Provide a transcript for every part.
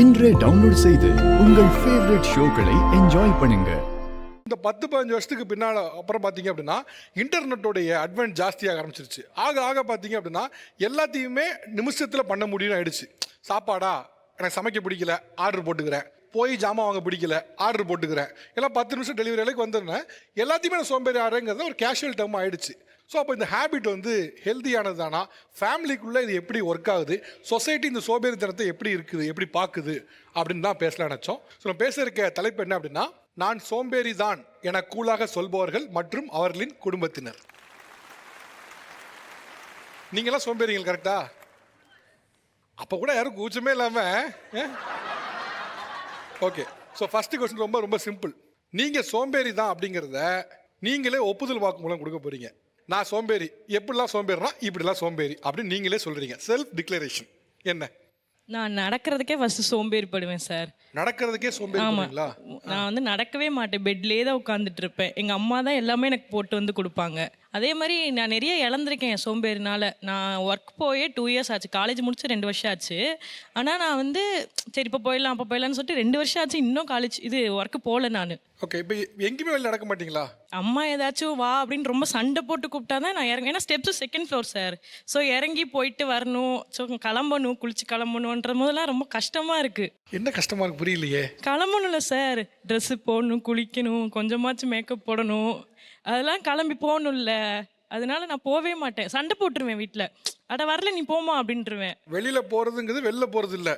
இன்றே டவுன்லோட் செய்து உங்கள் ஃபேவரட் ஷோக்களை என்ஜாய் பண்ணுங்க. இந்த 10-15 வருஷத்துக்கு பின்னால் அப்புறம் பார்த்தீங்க அப்படின்னா இன்டர்நெட்டோடைய அட்வான்ஸ் ஜாஸ்தியாக ஆரம்பிச்சிருச்சு. ஆக பார்த்தீங்க அப்படின்னா எல்லாத்தையுமே நிமிஷத்தில் பண்ண முடியும்னு ஆயிடுச்சு. சாப்பாடா எனக்கு சமைக்க பிடிக்கல ஆர்டர் போட்டுக்கிறேன், போய் ஜாமான் வாங்க பிடிக்கல ஆர்டர் போட்டுக்கிறேன், எல்லாம் 10 நிமிஷம் டெலிவரி வேலைக்கு வந்துடுறேன், எல்லாத்தையுமே நான் சோம்பேறி ஆடுறேங்கிறது ஒரு கேஷுவல் டேர்ம் ஆயிடுச்சு. ஸோ அப்போ இந்த ஹேபிட் வந்து ஹெல்த்தியானது தானா, ஃபேமிலிக்குள்ளே இது எப்படி ஒர்க் ஆகுது, சொசைட்டி இந்த சோம்பேறித்தனத்தை எப்படி இருக்குது, எப்படி பார்க்குது அப்படின்னு தான் பேசலாம் நினச்சோம். ஸோ நான் பேச இருக்க தலைப்பு என்ன அப்படின்னா, நான் சோம்பேறி தான் என கூலாக சொல்பவர்கள் மற்றும் அவர்களின் குடும்பத்தினர். நீங்களாம் சோம்பேறிகள் கரெக்டா? அப்போ கூட யாரும் கூச்சமே இல்லாமல் ஓகே. ஸோ ஃபர்ஸ்ட் கொஸ்டின் ரொம்ப ரொம்ப சிம்பிள். நீங்கள் சோம்பேறி தான் அப்படிங்கிறத நீங்களே ஒப்புதல் வாக்கு மூலம் கொடுக்க போறீங்க. நான் சோம்பேறி, எப்படிலாம் சோம்பேறினா இப்படிலாம் சோம்பேறி அப்படின்னு நீங்களே சொல்றீங்க. செல்ஃப் டிக்ளரேஷன் என்ன? நான் நடக்கிறதுக்கே ஃபர்ஸ்ட் சோம்பேறிப்படுவேன் சார். நடக்கிறதுக்கே சோம்பேறிங்களா? நான் வந்து நடக்கவே மாட்டேன், பெட்லேயே தான் உட்காந்துட்டு இருப்பேன். எங்கள் அம்மா தான் எல்லாமே எனக்கு போட்டு வந்து கொடுப்பாங்க. அதே மாதிரி நான் நிறைய இழந்திருக்கேன் என் சோம்பேறினால. நான் ஒர்க் போயே 2 இயர்ஸ் ஆச்சு, காலேஜ் முடிச்சு 2 வருஷம் ஆச்சு. ஆனால் நான் வந்து சரி இப்போ போயிடலாம் அப்போ போயிடலான்னு சொல்லிட்டு 2 வருஷம் ஆச்சு, இன்னும் காலேஜ் ஒர்க்கு போகல நான். ஓகே. இப்போ எங்கேயுமே வெளில நடக்க மாட்டீங்களா? அம்மா ஏதாச்சும் வா அப்படின்னு ரொம்ப சண்டை போட்டு கூப்பிட்டா தான் நான் இறங்க. ஏன்னா steps 2nd floor sir. So இறங்கி போயிட்டு வரணும், ஸோ கிளம்பணும், குளிச்சு கிளம்பணுன்ற போதெல்லாம் ரொம்ப கஷ்டமாக இருக்குது. என்ன கஷ்டமா இருக்கு புரியலையே. கிளம்பணும்ல சார், ட்ரெஸ்ஸு போடணும், குளிக்கணும், கொஞ்சமாச்சும் மேக்கப் போடணும், அதெல்லாம் கிளம்பி போகணும்ல. அதனால நான் போவே மாட்டேன், சண்டை போட்டுருவேன் வீட்டில். அட வரல நீ போமா அப்படின்ட்டுருவேன். வெளியில போறதுங்கிறது வெளில போறது இல்லை,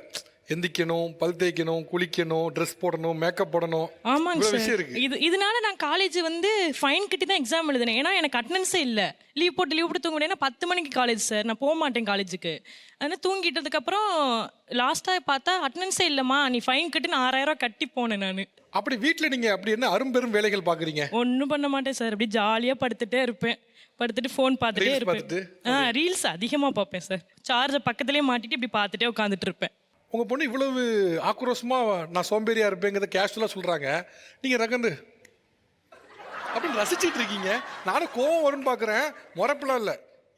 எந்திக்கணும், பல் தேய்க்கணும், குளிக்கணும், ட்ரெஸ் போடணும், மேக்கப் போடணும். ஆமாங்க விஷயம் சார். இருக்கு. இதனால நான் காலேஜ் வந்து ஃபைன் கட்டி தான் எக்ஸாம் எழுதினேன். ஏன்னா எனக்கு அட்டனன்ஸே இல்லை. லீவ் போட்டு தூங்க முடியாது. 10 மணிக்கு காலேஜ் சார், நான் போக மாட்டேன் காலேஜுக்கு. அதனால் தூங்கிட்டதுக்கப்புறம் லாஸ்ட்டாக பார்த்தா அட்டனன்ஸே இல்லைம்மா, நீ ஃபைன் கட்டி நான் 6000 ரூபா கட்டி போனேன் நான். அப்படி வீட்டில் நீங்கள் அப்படி என்ன அரும்பெரும் வேலைகள் பார்க்குறீங்க? ஒன்றும் பண்ண மாட்டேன் சார், அப்படி ஜாலியாக படுத்துட்டே இருப்பேன். படுத்துட்டு ஃபோன் பார்த்துட்டே இருப்பேன். ரீல்ஸ் அதிகமாக பார்ப்பேன் சார். சார்ஜை பக்கத்துலேயே மாட்டிட்டு இப்படி பார்த்துட்டே உட்காந்துட்டு இருப்பேன். உங்கள் பொண்ணு இவ்வளவு ஆக்ரோஷமாக நான் சோம்பேறியாக இருப்பேங்கிறத கேஷுவலாக சொல்கிறாங்க, நீங்கள் ரகந்து அப்படின்னு ரசிச்சுட்டு இருக்கீங்க. நானும் கோவம் வரும்னு பார்க்குறேன், முறப்பெல்லாம் இல்லை,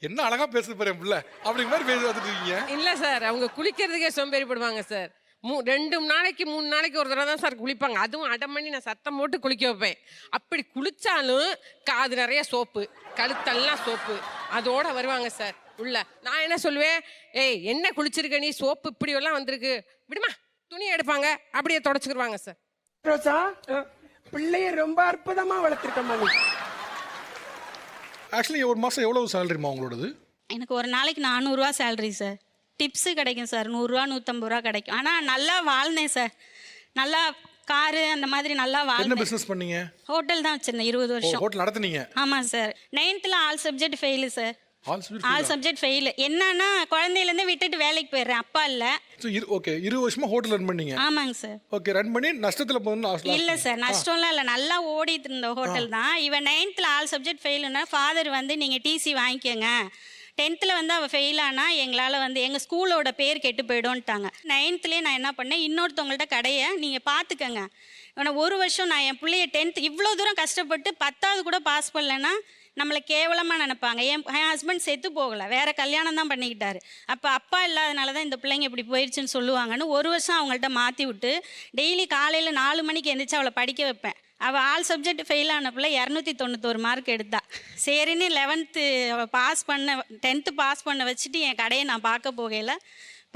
என்ன அழகாக பேசுது பாரு என் பிள்ளை அப்படிங்கிற மாதிரி பேசி பார்த்துட்டு இருக்கீங்க. இல்லை சார், அவங்க குளிக்கிறதுக்கே சோம்பேறிப்படுவாங்க சார். 2 நாளைக்கு 3 நாளைக்கு ஒரு தடவை தான் சார் குளிப்பாங்க. அதுவும் அடம் பண்ணி நான் சத்தம் போட்டு குளிக்க வைப்பேன். அப்படி குளிச்சாலும் காது நிறைய சோப்பு, கழுத்தெல்லாம் சோப்பு, அதோட வருவாங்க சார் உள்ள. நான் என்ன சொல்லுவேன், ஏய் என்ன குளிச்சிருக்க நீ, சோப்பு இப்படி எல்லாம் வந்திருக்கு, விடுமா, துணி எடுப்பாங்க, அப்படியே தொடச்சுக்கிடுவாங்க சார். ரோசா, பிள்ளைய ரொம்ப அற்புதமா வளர்த்துருக்கம்மா நீ. ஆக்சுவலி ஒரு மாதம் எவ்வளவு சேலரிமா உங்களோடது? எனக்கு ஒரு நாளைக்கு 400 ரூபா சேலரி சார். டிப்ஸு கிடைக்கும் சார், 100 ரூபா 150 ரூபா கிடைக்கும். ஆனால் நல்லா வாழ்ந்தேன் சார், நல்லா காரு அந்த மாதிரி நல்லா என்ன வாழ்ந்தேன். பிஸ்னஸ் பண்ணீங்க? ஹோட்டல் தான் வச்சிருந்தேன் 20 வருஷம். ஹோட்டல் நடத்துனீங்க? ஆமாம் sir. 9th all subject fail sir. All subject fail. என்னன்னா குழந்தையிலேருந்து விட்டுட்டு வேலைக்கு போயிடுறேன், அப்பா இல்லை. ஓகே. 20 வருஷமா ஹோட்டல் ரன் பண்ணீங்க? ஆமாங்க சார். ஓகே. ரன் பண்ணி நஷ்டத்தில் போகணும்? இல்லை சார், நஷ்டம்லாம் இல்லை, நல்லா ஓடிட்டு இருந்த ஹோட்டல் தான். இவன் 9th ஆல் சப்ஜெக்ட் ஃபெயிலுன்னா ஃபாதர் வந்து நீங்கள் டிசி வாங்கிக்கோங்க, 10th வந்து அவள் ஃபெயில் ஆனால் எங்களால் வந்து எங்கள் ஸ்கூலோட பேர் கெட்டு போய்டும்ட்டாங்க. 9th நான் என்ன பண்ணேன், இன்னொருத்தவங்கள்ட்ட கடையை நீங்கள் பார்த்துக்கங்க. ஆனால் 1 வருஷம் நான் என் பிள்ளைய 10th இவ்வளோ தூரம் கஷ்டப்பட்டு 10வது கூட பாஸ் பண்ணலைன்னா நம்மளை கேவலமாக நினைப்பாங்க. என் ஹஸ்பண்ட் செத்து போகலை, வேறு கல்யாணம் தான் பண்ணிக்கிட்டாரு. அப்போ அப்பா இல்லாதனால தான் இந்த பிள்ளைங்க இப்படி போயிடுச்சுன்னு சொல்லுவாங்கன்னு 1 வருஷம் அவங்கள்ட்ட மாற்றி விட்டு டெய்லி காலையில் 4 மணிக்கு எழுந்திரிச்சு அவளை படிக்க வைப்பேன். அவள் ஆல் சப்ஜெக்ட் ஃபெயில் ஆன பிள்ளை 291 மார்க் எடுத்தா. சரின்னு 11th அவள் பாஸ் பண்ண 10th பாஸ் பண்ண வச்சுட்டு என் கடையை நான் பார்க்க போகையில்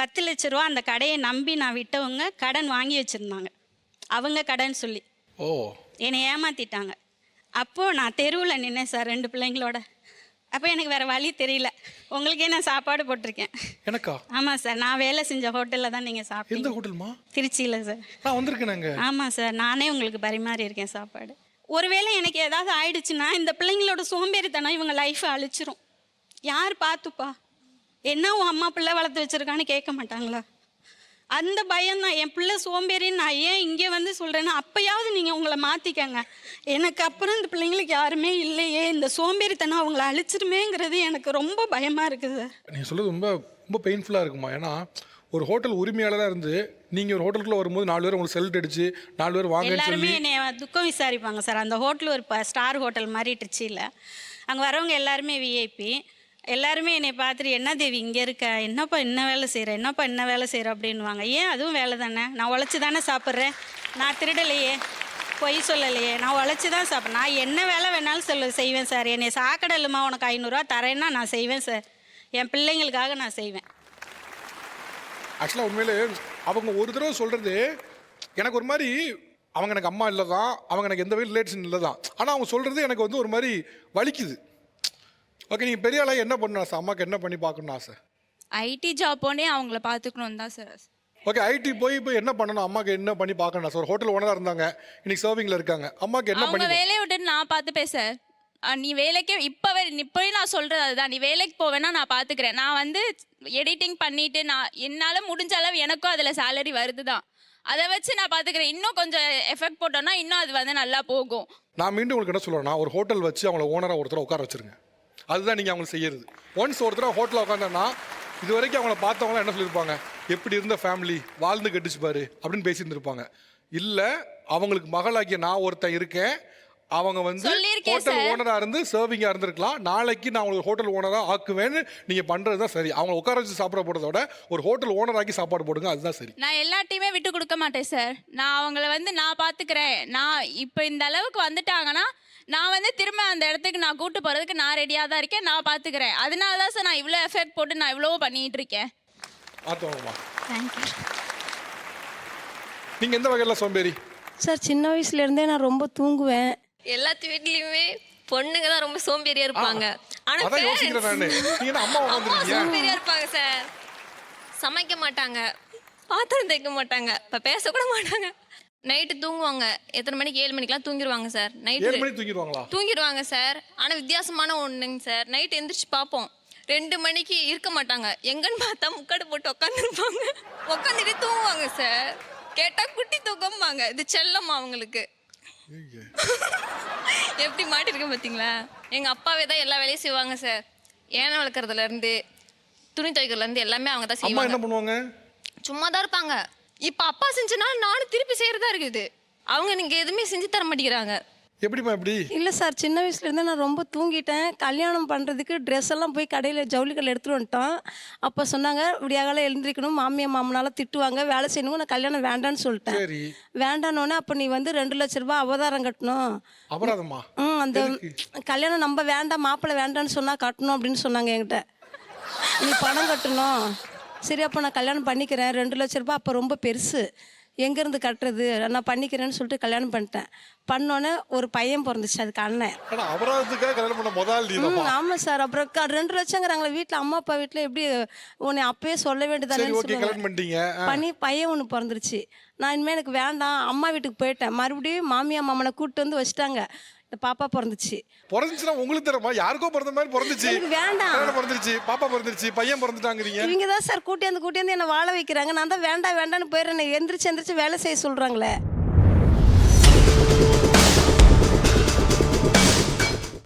10 லட்ச ரூபா அந்த கடையை நம்பி நான் விட்டவங்க கடன் வாங்கி வச்சுருந்தாங்க. அவங்க கடன் சொல்லி என்னை ஏமாற்றிட்டாங்க. அப்போது நான் தெருவில் நின்னேன் சார் 2 பிள்ளைங்களோட. அப்போ எனக்கு வேறு வழி தெரியல, உங்களுக்கே நான் சாப்பாடு போட்டிருக்கேன். எனக்கா? ஆமாம் சார், நான் வேலை செஞ்ச ஹோட்டலில் தான் நீங்கள் சாப்பிட்டீங்க. எந்த ஹோட்டல்மா? திருச்சியில் சார். நான் வந்திருக்கேன். ஆமாம் சார், நானே உங்களுக்கு பரிமாறி இருக்கேன் சாப்பாடு. ஒருவேளை எனக்கு ஏதாவது ஆயிடுச்சுன்னா இந்த பிள்ளைங்களோட சோம்பேறித்தனம் இவங்க லைஃப்பை அழிச்சிரும். யார் பார்த்துப்பா, என்ன உன் அம்மா பிள்ளை வளர்த்து வச்சுருக்கான்னு கேட்க மாட்டாங்களா? அந்த பயம்தான். என் பிள்ளை சோம்பேறின்னு நான் ஏன் இங்கே வந்து சொல்கிறேன்னா, அப்போயாவது நீங்கள் உங்களை மாற்றிக்கங்க. எனக்கு அப்புறம் இந்த பிள்ளைங்களுக்கு யாருமே இல்லையே, இந்த சோம்பேறித்தனம் அவங்கள அழிச்சிருமேங்கிறது எனக்கு ரொம்ப பயமாக இருக்குது சார். நீங்கள் சொல்கிறது ரொம்ப ரொம்ப பெயின்ஃபுல்லாக இருக்குமா? ஏன்னா ஒரு ஹோட்டல் உரிமையாளராக இருந்து நீங்கள் ஒரு ஹோட்டலுக்குள்ளே வரும்போது 4 பேர் உங்களுக்கு செல்ட் அடிச்சு 4 பேர் வாங்கன்னு சொல்லி எல்லாருமே என்னை துக்கம் விசாரிப்பாங்க சார். அந்த ஹோட்டல் ஒரு ஸ்டார் ஹோட்டல் மாதிரி திருச்சியில். அங்கே வரவங்க எல்லாருமே விஐபி. எல்லாருமே என்னை பார்த்துட்டு என்ன தேவி இங்கே இருக்க, என்னப்பா என்ன வேலை செய்கிற, என்னப்பா என்ன வேலை செய்கிற அப்படின்வாங்க. ஏன் அதுவும் வேலை தானே, நான் உழைச்சி தானே சாப்பிட்றேன், நான் திருடலையே, பொய் சொல்லலையே, நான் உழைச்சி தான் சாப்பிட்றேன், நான் என்ன வேலை வேணாலும் செய்வேன் சார். என்னை சாக்கடையிலுமா உனக்கு 500 ரூபா தரேன்னா நான் செய்வேன் சார், என் பிள்ளைங்களுக்காக நான் செய்வேன். ஆக்சுவலாக உண்மையிலே அவங்க ஒரு தடவை சொல்கிறது எனக்கு ஒரு மாதிரி, அவங்க எனக்கு அம்மா இல்லை தான், அவங்க எனக்கு எந்த வகையில் ரிலேஷன் இல்லை தான், ஆனால் அவங்க சொல்கிறது எனக்கு வந்து ஒரு மாதிரி வலிக்குது. ஓகே, நீங்கள் பெரிய ஆளாக என்ன பண்ணணும் ஆசை, அம்மாவுக்கு என்ன பண்ணி பார்க்கணும் ஆசை? ஐடி ஜாப் போனே அவங்கள பார்த்துக்கணும் தான் சார். ஓகே, ஐடி போய் என்ன பண்ணணும், அம்மாவுக்கு என்ன பண்ணி பார்க்கணும் ஆசை? ஒரு ஹோட்டல் ஓனராக இருந்தாங்க, இன்னைக்கு சர்விங்கில் இருக்காங்க, அம்மாவுக்கு என்ன அவங்க பண்ணி வேலையை விட்டுட்டு நான் பார்த்துப்பேன் சார். நீ வேலைக்கே இப்போயும் நான் சொல்கிறது அதுதான், நீ வேலைக்கு போவேன்னா நான் பார்த்துக்கிறேன். நான் வந்து எடிட்டிங் பண்ணிவிட்டு நான் என்னால் முடிஞ்ச அளவு எனக்கும் அதில் சேலரி வருது தான், அதை வச்சு நான் பார்த்துக்கிறேன். இன்னும் கொஞ்சம் எஃபெக்ட் போட்டோன்னா இன்னும் அது வந்து நல்லா போகும். நான் மீண்டும் உங்களுக்கு என்ன சொல்கிறேன்னா, ஒரு ஹோட்டல் வச்சு அவங்கள ஓனராக ஒருத்தரை உட்கார வச்சுருங்க. அதுதான் நீங்கள் அவங்களுக்கு செய்யறது. ஒன்ஸ் ஒருத்தர் ஹோட்டலில் உட்காந்தோன்னா இது வரைக்கும் அவங்கள பார்த்தவங்களாம் என்ன சொல்லியிருப்பாங்க, எப்படி இருந்த ஃபேமிலி வாழ்ந்து கட்டிச்சு பாரு அப்படின்னு பேசியிருந்துருப்பாங்க. இல்லை அவங்களுக்கு மகளாகிய நான் ஒருத்தன் இருக்கேன், அவங்க வந்து ஹோட்டல் ஓனராக இருந்து சர்விங்காக இருந்திருக்கலாம், நாளைக்கு நான் உங்களுக்கு ஹோட்டல் ஓனராக ஆக்குவேன்னு நீங்கள் பண்ணுறது தான் சரி. அவங்களை உட்கார வச்சு சாப்பிட போடுறத விட ஒரு ஹோட்டல் ஓனராக்கி சாப்பாடு போடுங்க, அதுதான் சரி. நான் எல்லாத்தையுமே விட்டு கொடுக்க மாட்டேன் சார். நான் அவங்கள வந்து நான் பார்த்துக்கிறேன். நான் இப்போ இந்த அளவுக்கு வந்துட்டாங்கன்னா நான் வந்து திரும்ப அந்த இடத்துக்கு நான் கூட்டு போகிறதுக்கு நான் ரெடியாக தான் இருக்கேன், நான் பார்த்துக்கிறேன். அதனால தான் சார் நான் இவ்வளோ எஃபெக்ட் போட்டு நான் இவ்வளோ பண்ணிகிட்டு இருக்கேன். தேங்க்யூ. நீங்கள் எந்த வகையில் சோம்பேறி? சார் சின்ன வயசுலேருந்தே நான் ரொம்ப தூங்குவேன். எல்லாத்து வீட்லயுமே பொண்ணுங்க தான் ரொம்ப சோம்பேறியா இருப்பாங்க. ஆனா அதான் யோசிக்கிறேன் நானு. நீங்க என்ன அம்மா உட்கார்ந்திருக்கீங்க? சோம்பேறியா இருப்பாங்க சார். சமைக்க மாட்டாங்க, பாத்திரம் தேய்க்க மாட்டாங்க, இப்ப பேச கூட மாட்டாங்க. நைட்டு தூங்குவாங்க. எத்தனை மணிக்கு? 7 மணிக்கெல்லாம் தூங்கிடுவாங்க சார். நைட்டு 7 மணிக்கு தூங்கிடுவாங்களா? தூங்கிடுவாங்க சார். ஆனா வித்தியாசமான ஒண்ணுங்க சார், நைட் எந்திரிச்சு பார்ப்போம் 2 மணிக்கு இருக்க மாட்டாங்க. எங்கன்னு பார்த்தா முக்காடு போட்டு உட்காந்துருப்பாங்க. உட்காந்துட்டு தூங்குவாங்க சார். கேட்டா குட்டி தூக்கம்பாங்க. இது செல்லம்மா அவங்களுக்கு. எப்படி மாட்டிருக்க பார்த்தீங்களா? எங்க அப்பாவே தான் எல்லா வேலையும் செய்வாங்க சார். ஏனை வளர்க்குறதுல இருந்து துணி துவைக்கிறதுல இருந்து எல்லாமே அவங்க தான் அம்மா செய்வாங்க. என்ன பண்ணுவாங்க? சும்மா தான் இருப்பாங்க. இப்ப அப்பா செஞ்சனால நானும் திருப்பி செய்யறதா இருக்குது. அவங்க நீங்க எதுவுமே செஞ்சு தர மாட்டேங்கிறாங்க. எப்படிமா எப்படி? இல்லை சார் சின்ன வயசுலேருந்தே நான் ரொம்ப தூங்கிட்டேன். கல்யாணம் பண்ணுறதுக்கு ட்ரெஸ் எல்லாம் போய் கடையில் ஜவுளி கடையில் எடுத்துகிட்டு வந்துட்டோம். அப்போ சொன்னாங்க விடியாகாலம் எழுந்திரிக்கணும், மாமியார் மாமனால திட்டுவாங்க, வேலை செய்யணும், நான் கல்யாணம் வேண்டான்னு சொல்லிட்டேன். சரி. வேண்டானோடனே அப்போ நீ வந்து 2 லட்ச ரூபாய் அவதாரம் கட்டணும். அபராதமா? அந்த கல்யாணம் நம்ம வேண்டாம், மாப்பிள்ளை வேண்டான்னு சொன்னால் கட்டணும் அப்படின்னு சொன்னாங்க என்கிட்ட. நீ பணம் கட்டணும். சரி அப்போ நான் கல்யாணம் பண்ணிக்கிறேன். 2 லட்ச ரூபாய் அப்போ ரொம்ப பெருசு, எங்கேருந்து கட்டுறது, நான் பண்ணிக்கிறேன்னு சொல்லிட்டு கல்யாணம் பண்ணிட்டேன். பண்ணோன்னே ஒரு பையன் பிறந்துச்சு, அதுக்கு அண்ணன். அபராதத்துக்காக கல்யாணம் பண்ண முதல் ஆமாம் சார். அப்புறம் 2 லட்சங்கிறாங்களே வீட்டில், அம்மா அப்பா வீட்டில் எப்படி உன்னை அப்பயே சொல்ல வேண்டியதானே பண்ணி பையன் ஒன்று பிறந்துருச்சு. நான் இனிமேல் எனக்கு வேண்டாம், அம்மா வீட்டுக்கு போயிட்டேன். மறுபடியும் மாமியார் மாமனை கூப்பிட்டு வந்து வச்சுட்டாங்க. இந்த பாப்பா பிறந்துச்சு. பிறந்துச்சுன்னா உங்களுக்கு தரமா? யாருக்கோ பிறந்த மாதிரி பிறந்துச்சு. எனக்கு வேண்டாம். பிறந்துருச்சு, பாப்பா பிறந்துருச்சு, பையன் பிறந்துட்டாங்கிறீங்க. இவங்க தான் சார் கூட்டி வந்து என்னை வாழ வைக்கிறாங்க. நான் தான் வேண்டாம் வேண்டான்னு போயிடுறேன். எந்திரிச்சு வேலை செய்ய சொல்கிறாங்களே.